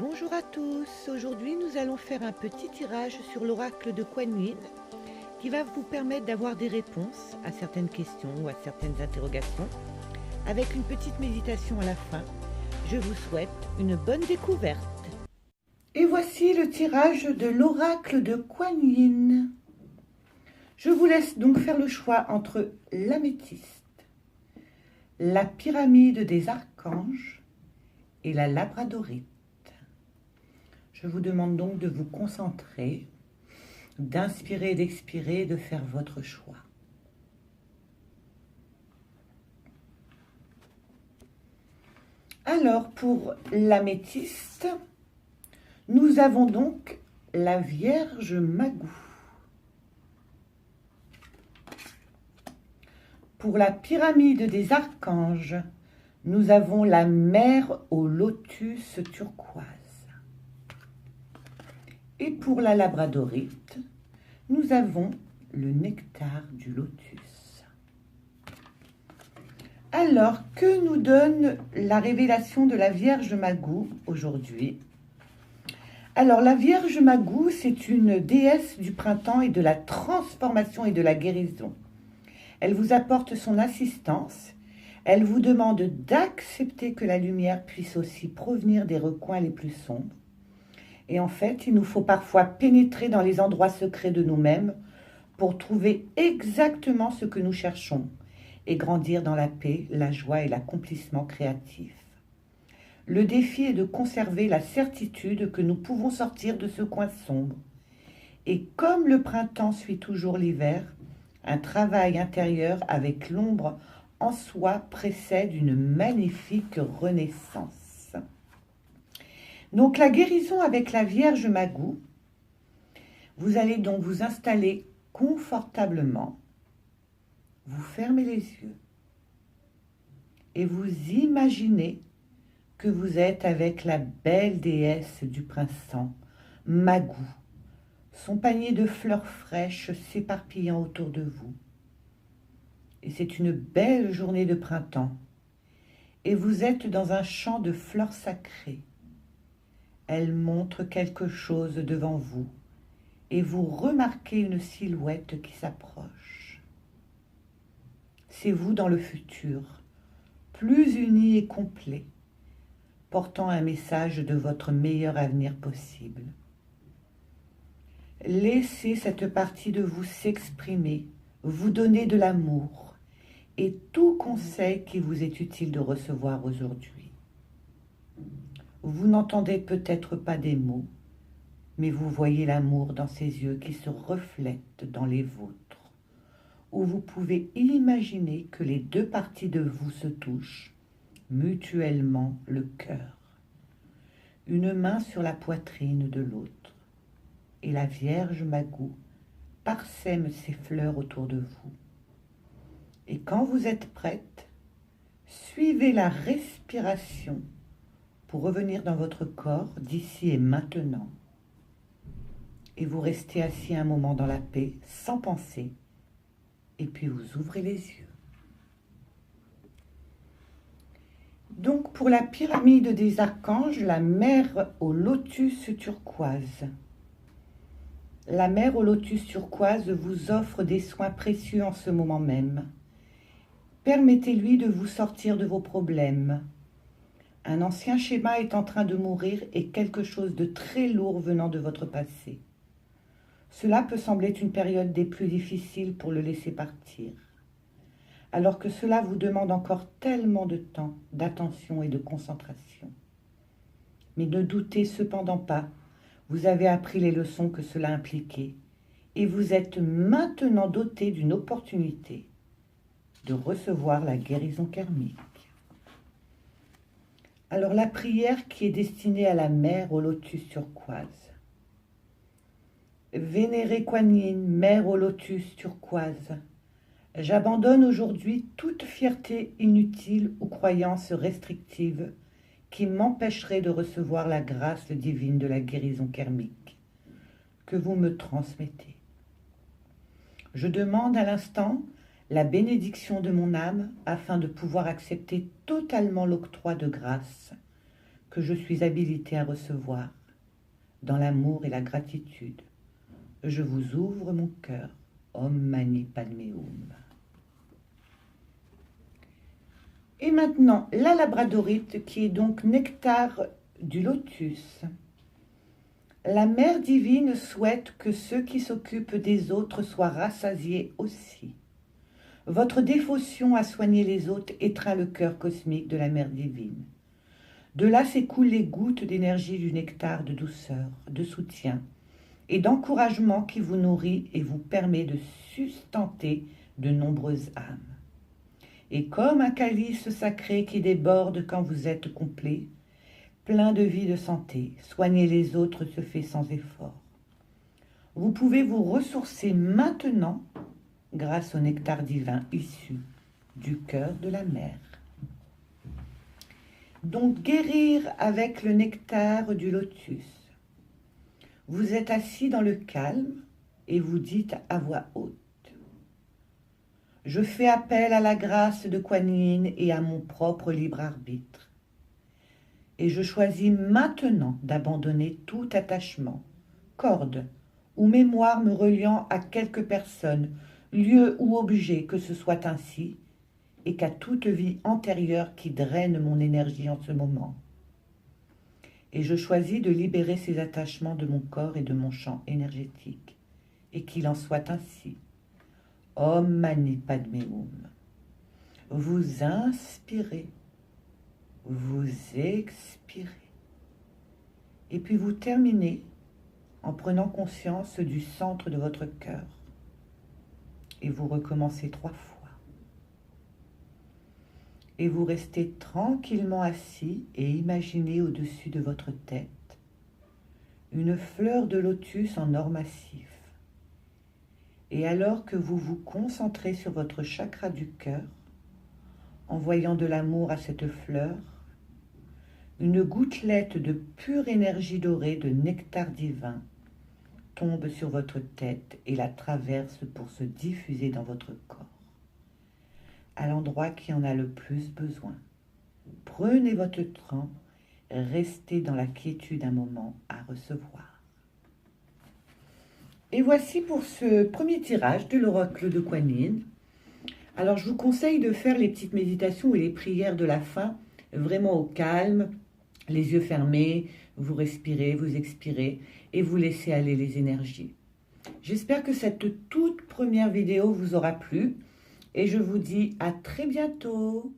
Bonjour à tous, aujourd'hui nous allons faire un petit tirage sur l'oracle de Kuan Yin qui va vous permettre d'avoir des réponses à certaines questions ou à certaines interrogations avec une petite méditation à la fin. Je vous souhaite une bonne découverte. Et voici le tirage de l'oracle de Kuan Yin. Je vous laisse donc faire le choix entre l'améthyste, la pyramide des archanges et la labradorite. Je vous demande donc de vous concentrer, d'inspirer et d'expirer et de faire votre choix. Alors, pour l'améthyste, nous avons donc la Vierge Magou. Pour la pyramide des archanges, nous avons la mer au lotus turquoise. Et pour la labradorite, nous avons le nectar du lotus. Alors, que nous donne la révélation de la Vierge Magou aujourd'hui? Alors, la Vierge Magou, c'est une déesse du printemps et de la transformation et de la guérison. Elle vous apporte son assistance. Elle vous demande d'accepter que la lumière puisse aussi provenir des recoins les plus sombres. Et en fait, il nous faut parfois pénétrer dans les endroits secrets de nous-mêmes pour trouver exactement ce que nous cherchons et grandir dans la paix, la joie et l'accomplissement créatif. Le défi est de conserver la certitude que nous pouvons sortir de ce coin sombre. Et comme le printemps suit toujours l'hiver, un travail intérieur avec l'ombre en soi précède une magnifique renaissance. Donc la guérison avec la Vierge Magou, vous allez donc vous installer confortablement, vous fermez les yeux et vous imaginez que vous êtes avec la belle déesse du printemps, Magou, son panier de fleurs fraîches s'éparpillant autour de vous. Et c'est une belle journée de printemps et vous êtes dans un champ de fleurs sacrées. Elle montre quelque chose devant vous et vous remarquez une silhouette qui s'approche. C'est vous dans le futur, plus uni et complet, portant un message de votre meilleur avenir possible. Laissez cette partie de vous s'exprimer, vous donner de l'amour et tout conseil qui vous est utile de recevoir aujourd'hui. Vous n'entendez peut-être pas des mots, mais vous voyez l'amour dans ses yeux qui se reflètent dans les vôtres, où vous pouvez imaginer que les deux parties de vous se touchent mutuellement le cœur. Une main sur la poitrine de l'autre, et la Vierge Magou parsème ses fleurs autour de vous. Et quand vous êtes prête, suivez la respiration pour revenir dans votre corps d'ici et maintenant. Et vous restez assis un moment dans la paix, sans penser, et puis vous ouvrez les yeux. Donc pour la pyramide des archanges, la mer au lotus turquoise. La mer au lotus turquoise vous offre des soins précieux en ce moment même. Permettez-lui de vous sortir de vos problèmes. Un ancien schéma est en train de mourir et quelque chose de très lourd venant de votre passé. Cela peut sembler une période des plus difficiles pour le laisser partir, alors que cela vous demande encore tellement de temps, d'attention et de concentration. Mais ne doutez cependant pas, vous avez appris les leçons que cela impliquait et vous êtes maintenant doté d'une opportunité de recevoir la guérison karmique. Alors la prière qui est destinée à la mer au lotus turquoise. Vénérée Kuan Yin, mer au lotus turquoise, j'abandonne aujourd'hui toute fierté inutile ou croyance restrictive qui m'empêcherait de recevoir la grâce divine de la guérison karmique que vous me transmettez. Je demande à l'instant la bénédiction de mon âme afin de pouvoir accepter totalement l'octroi de grâce que je suis habilité à recevoir. Dans l'amour et la gratitude, je vous ouvre mon cœur. Om Mani Padme Hum. Et maintenant, la labradorite qui est donc nectar du lotus. La Mère divine souhaite que ceux qui s'occupent des autres soient rassasiés aussi. Votre dévotion à soigner les autres étreint le cœur cosmique de la Mère divine. De là s'écoulent les gouttes d'énergie du nectar de douceur, de soutien et d'encouragement qui vous nourrit et vous permet de sustenter de nombreuses âmes. Et comme un calice sacré qui déborde quand vous êtes complet, plein de vie, de santé, soigner les autres se fait sans effort. Vous pouvez vous ressourcer maintenant grâce au nectar divin issu du cœur de la mer. Donc guérir avec le nectar du lotus. Vous êtes assis dans le calme et vous dites à voix haute: je fais appel à la grâce de Kuan Yin et à mon propre libre arbitre. Et je choisis maintenant d'abandonner tout attachement, corde ou mémoire me reliant à quelque personne, lieu ou objet que ce soit ainsi, et qu'à toute vie antérieure qui draine mon énergie en ce moment. Et je choisis de libérer ces attachements de mon corps et de mon champ énergétique, et qu'il en soit ainsi. Om Mani Padme Hum. Vous inspirez, vous expirez, et puis vous terminez en prenant conscience du centre de votre cœur, et vous recommencez 3 fois. Et vous restez tranquillement assis et imaginez au-dessus de votre tête une fleur de lotus en or massif. Et alors que vous vous concentrez sur votre chakra du cœur, envoyant de l'amour à cette fleur, une gouttelette de pure énergie dorée de nectar divin tombe sur votre tête et la traverse pour se diffuser dans votre corps, à l'endroit qui en a le plus besoin. Prenez votre temps, restez dans la quiétude un moment à recevoir. Et voici pour ce premier tirage de l'oracle de Kuan Yin. Alors je vous conseille de faire les petites méditations et les prières de la fin, vraiment au calme, les yeux fermés, vous respirez, vous expirez et vous laissez aller les énergies. J'espère que cette toute première vidéo vous aura plu et je vous dis à très bientôt.